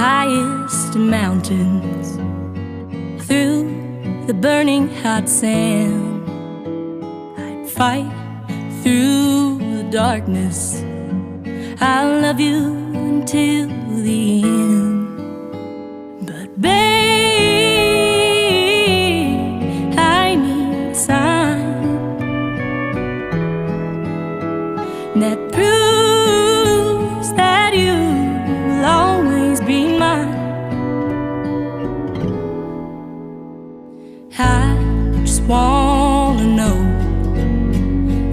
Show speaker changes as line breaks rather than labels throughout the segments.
highest mountains, through the burning hot sand. I'd fight through the darkness. I'll love you until the end. But babe, I need a sign that proves that you will always be mine. I just wanna know,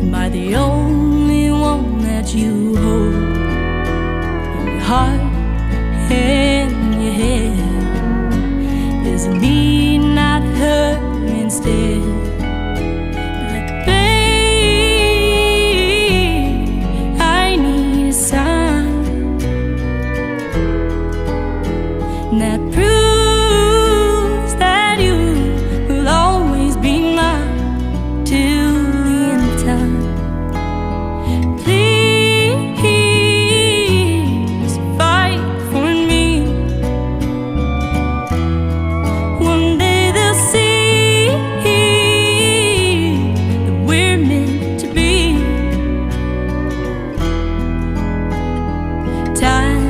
am I the only one that you hold in your heart and your head? Is it me, not her instead? But babe, I need a sign that proves that you will always be mine till the end of time. Please fight for me. One day they'll see that we're meant to be. Time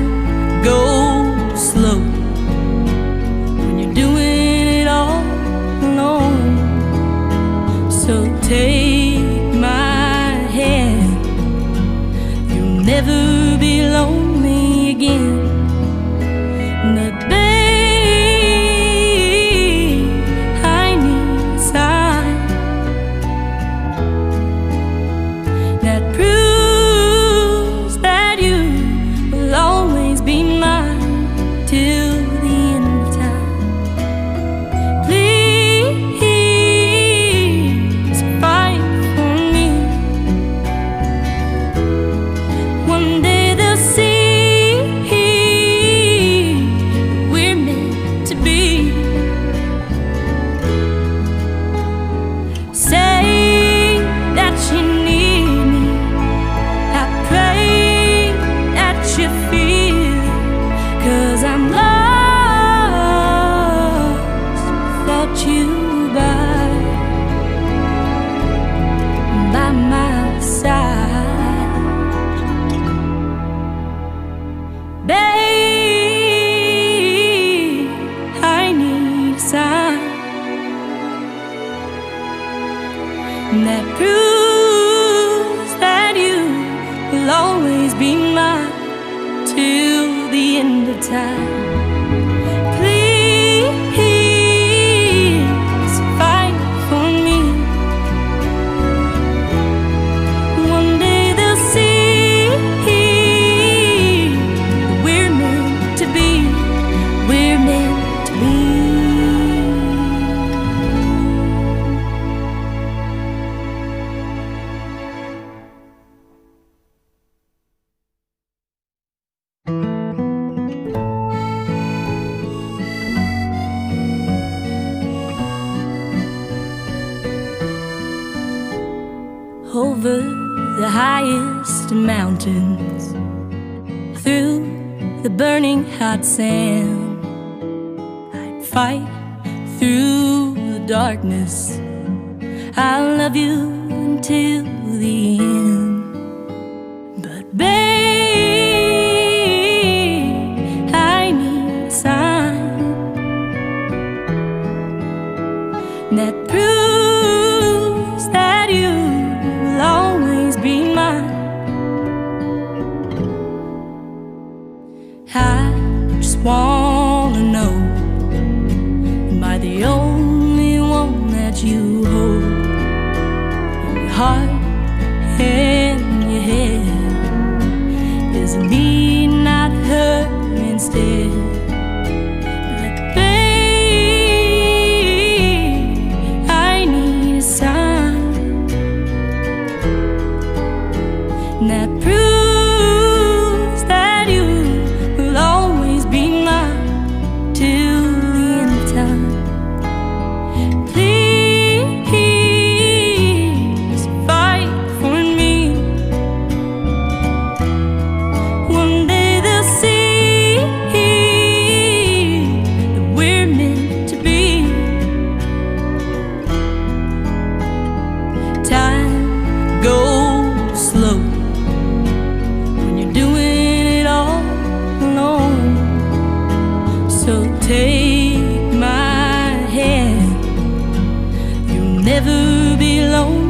goes slow when you're doing it all alone. So take my hand, you'll never be lonely again. But babe, I need a sign that proves that you will always be mine till the end of time. Please fight for me. One day they'll see we're meant to be. Say that you need me. I pray that you feel it, 'cause I'm lost without you by my side. Babe, I need a sign that proves that you will always be mine till the end of time. Please fight for me. One day they'll see that we're meant to be. We're meant to be. Over the highest mountains, through the burning hot sand, I'd fight through the darkness. I'll love you until the end. But babe, I need a sign that proves that you will always be mine. I just wanna know, am I the only one that you hold in your heart and your head? Is it me, not her instead? But babe, I need a sign that proves that you will always be mine till the end of time. Please fight for me. One never be lonely.